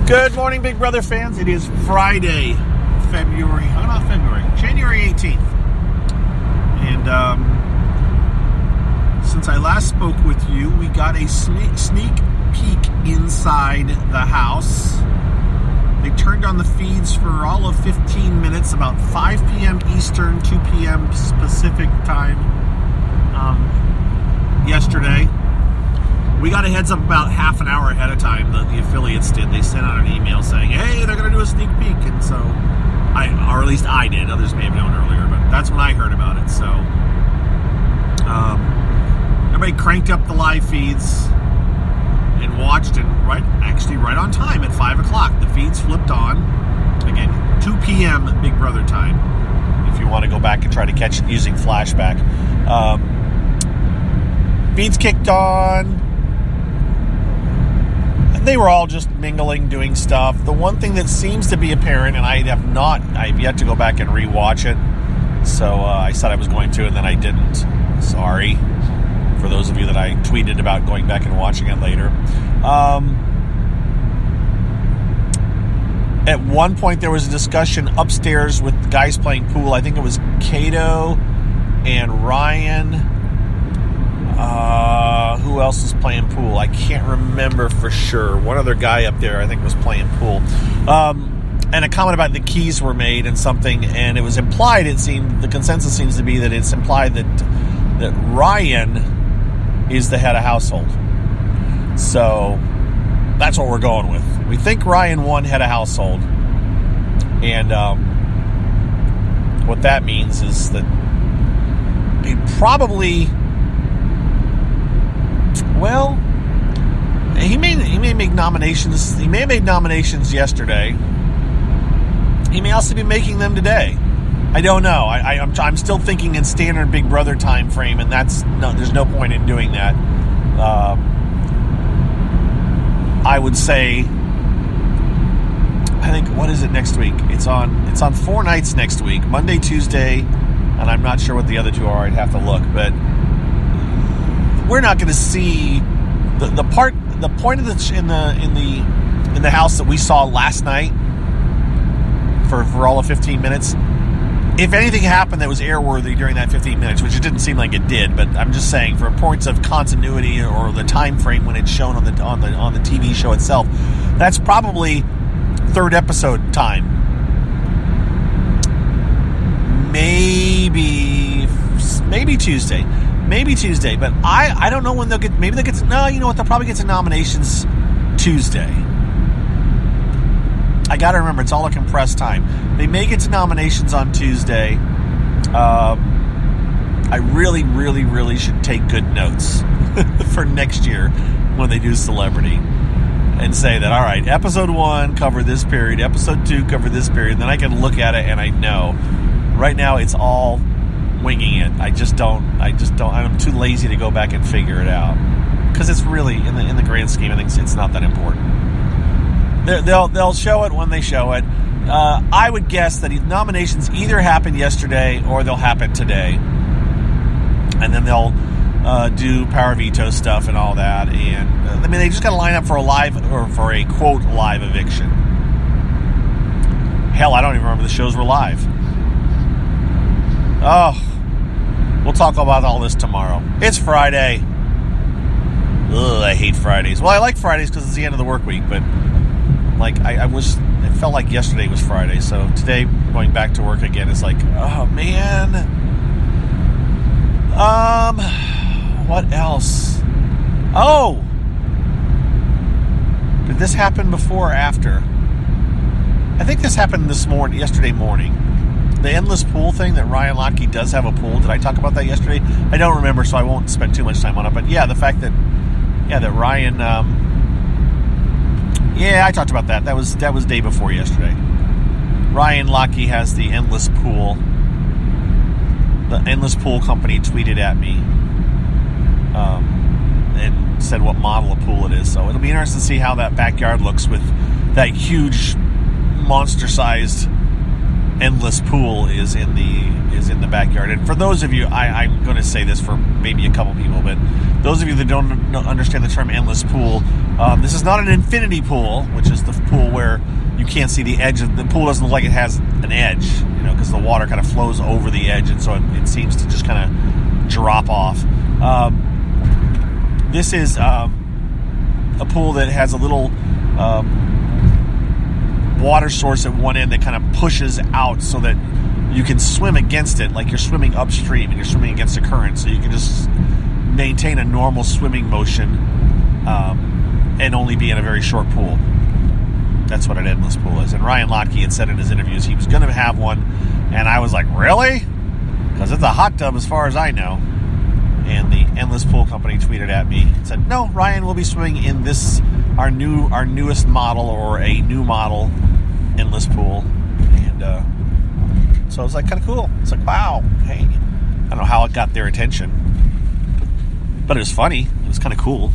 Good morning, Big Brother fans. It is Friday, January 18th. And since I last spoke with you, we got a sneak peek inside the house. They turned on the feeds for all of 15 minutes, about 5 p.m. Eastern, 2 p.m. Pacific time yesterday. We got a heads up about half an hour ahead of time. The affiliates did. They sent out an email saying, hey, they're going to do a sneak peek. And so, or at least I did. Others may have known earlier, but that's when I heard about it. So, everybody cranked up the live feeds and watched, and right on time at 5 o'clock. The feeds flipped on. Again, 2 p.m. Big Brother time, if you want to go back and try to catch it using flashback. Feeds kicked on. They were all just mingling, doing stuff. The one thing that seems to be apparent, and I've yet to go back and rewatch it, so I said I was going to, and then I didn't. Sorry for those of you that I tweeted about going back and watching it later. At one point, there was a discussion upstairs with guys playing pool. I think it was Kato and Ryan. Who else was playing pool? I can't remember for sure. One other guy up there, I think, was playing pool. And a comment about the keys were made and something, and it was implied, the consensus seems to be that it's implied that Ryan is the head of household. So that's what we're going with. We think Ryan won head of household. And what that means is that he probably... Well, he may make nominations. He may have made nominations yesterday. He may also be making them today. I don't know. I'm still thinking in standard Big Brother time frame, and there's no point in doing that. I would say, I think, what is it next week? It's on 4 nights next week, Monday, Tuesday, and I'm not sure what the other two are. I'd have to look, but we're not going to see the point of in the house that we saw last night for all of 15 minutes. If anything happened that was airworthy during that 15 minutes, which it didn't seem like it did, but I'm just saying for points of continuity or the time frame when it's shown on the TV show itself, that's probably third episode time. Maybe Tuesday. Maybe Tuesday, but I don't know when they'll get... Maybe they'll get to... No, you know what? They'll probably get to nominations Tuesday. I got to remember, it's all a compressed time. They may get to nominations on Tuesday. I really, really, really should take good notes for next year when they do Celebrity. And say that, all right, episode 1 covered this period, episode 2 covered this period, and then I can look at it and I know. Right now, it's all... winging it. I'm too lazy to go back and figure it out, because it's really in the grand scheme of things, it's not that important. They'll show it when they show it. I would guess that nominations either happened yesterday or they'll happen today, and then they'll do power veto stuff and all that. And they just got to line up for a live, or for a quote live eviction. Hell, I don't even remember the shows were live. Oh, we'll talk about all this tomorrow. It's Friday. Ugh, I hate Fridays. Well, I like Fridays because it's the end of the work week, but it felt like yesterday was Friday. So today, going back to work again, is like, oh man. What else? Oh, did this happen before or after? I think this happened yesterday morning. The endless pool thing, that Ryan Lochte does have a pool. Did I talk about that yesterday? I don't remember, so I won't spend too much time on it. But yeah, the fact that Ryan, I talked about that. That was day before yesterday. Ryan Lochte has the endless pool. The endless pool company tweeted at me and said what model of pool it is. So it'll be interesting to see how that backyard looks with that huge monster-sized endless pool is in the backyard. And for those of you, I'm going to say this for maybe a couple people, but those of you that don't understand the term endless pool, this is not an infinity pool, which is the pool where you can't see the edge of the pool. Doesn't look like it has an edge, because the water kind of flows over the edge, and so it seems to just kind of drop off. This is a pool that has a little water source at one end that kind of pushes out so that you can swim against it, like you're swimming upstream and you're swimming against the current, so you can just maintain a normal swimming motion and only be in a very short pool. That's what an endless pool is. And Ryan Lochte had said in his interviews he was going to have one, and I was like, really? Because it's a hot tub as far as I know. And the Endless Pool Company tweeted at me and said, no, Ryan will be swimming in this, our newest model, or a new model endless pool. And so it was like kind of cool. It's like, wow, hey, I don't know how it got their attention, but it was funny. It was kind of cool.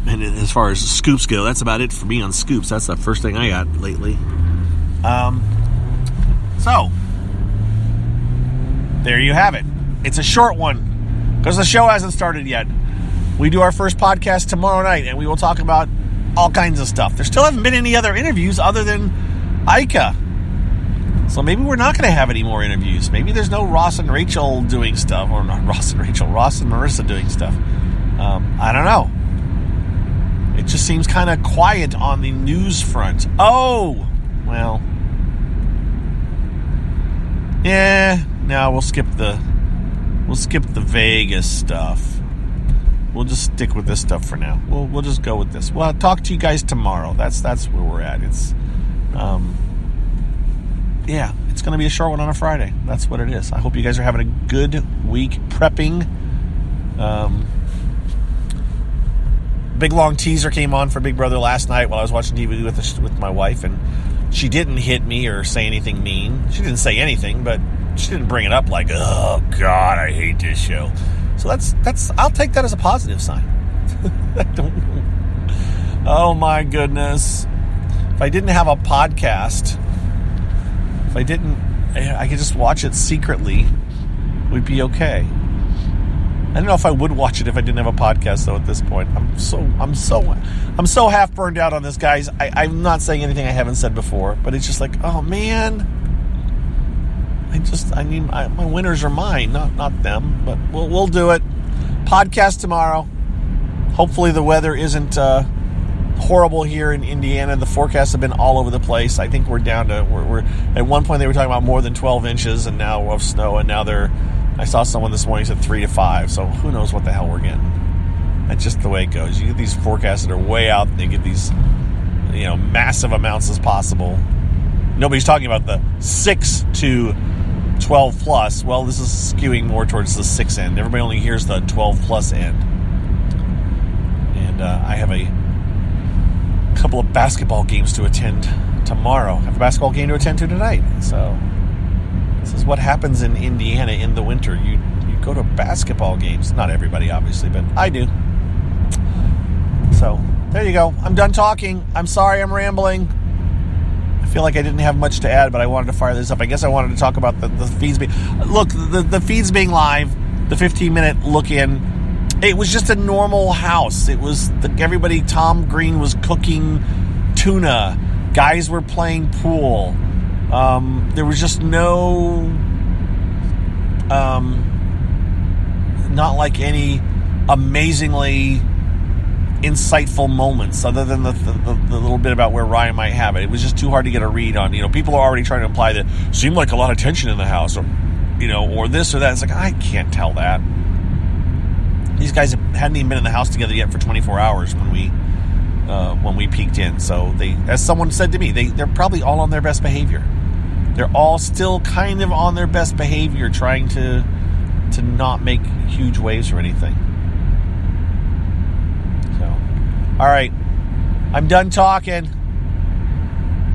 And as far as scoops go, that's about it for me on scoops. That's the first thing I got lately. So there you have it. It's a short one because the show hasn't started yet. We do our first podcast tomorrow night, and we will talk about all kinds of stuff. There still haven't been any other interviews other than Ica. So maybe we're not going to have any more interviews. Maybe there's no Ross and Rachel doing stuff. Or not Ross and Rachel, Ross and Marissa doing stuff. I don't know. It just seems kind of quiet on the news front. Oh, well. Yeah, no, we'll skip the Vegas stuff. We'll just stick with this stuff for now. We'll just go with this. Well, I'll talk to you guys tomorrow. That's where we're at. It's yeah, it's going to be a short one on a Friday. That's what it is. I hope you guys are having a good week prepping. Big long teaser came on for Big Brother last night while I was watching DVD with my wife, and she didn't hit me or say anything mean. She didn't say anything, but she didn't bring it up like, oh God, I hate this show. So that's I'll take that as a positive sign. I don't know. Oh my goodness. If I didn't have a podcast, I could just watch it secretly, we'd be okay. I don't know if I would watch it if I didn't have a podcast, though. At this point, I'm so half burned out on this, guys. I'm not saying anything I haven't said before, but it's just like, oh man, my winners are mine, not them. But we'll do it. Podcast tomorrow. Hopefully the weather isn't horrible here in Indiana. The forecasts have been all over the place. I think we're down to we're at one point they were talking about more than 12 inches and now of snow, and now I saw someone this morning said 3 to 5, so who knows what the hell we're getting. That's just the way it goes. You get these forecasts that are way out, and they get these, massive amounts as possible. Nobody's talking about the 6 to 12 plus. Well, this is skewing more towards the 6 end. Everybody only hears the 12 plus end. And I have a couple of basketball games to attend tomorrow. I have a basketball game to attend to tonight, so this is what happens in Indiana in the winter. You go to basketball games. Not everybody, obviously, but I do. So, there you go. I'm done talking. I'm sorry I'm rambling. I feel like I didn't have much to add, but I wanted to fire this up. I guess I wanted to talk about the feeds being... Look, the feeds being live, the 15-minute look-in, it was just a normal house. It was... everybody... Tom Green was cooking tuna. Guys were playing pool. There was just no, not like any amazingly insightful moments other than the little bit about where Ryan might have it. It was just too hard to get a read on. People are already trying to imply that seemed like a lot of tension in the house, or this or that. It's like, I can't tell that. These guys hadn't even been in the house together yet for 24 hours when we peeked in. So they, as someone said to me, they're probably all on their best behavior. They're all still kind of on their best behavior, trying to not make huge waves or anything. So, all right, I'm done talking.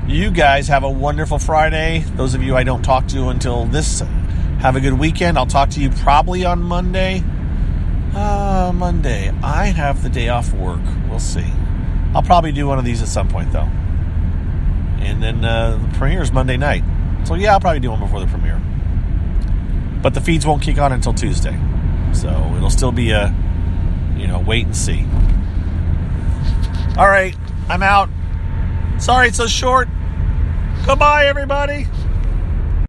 You guys have a wonderful Friday. Those of you I don't talk to until this, have a good weekend. I'll talk to you probably on Monday. Monday. I have the day off work. We'll see. I'll probably do one of these at some point, though. And then the premiere is Monday night. So yeah, I'll probably do one before the premiere. But the feeds won't kick on until Tuesday. So it'll still be a, wait and see. All right, I'm out. Sorry it's so short. Goodbye, everybody.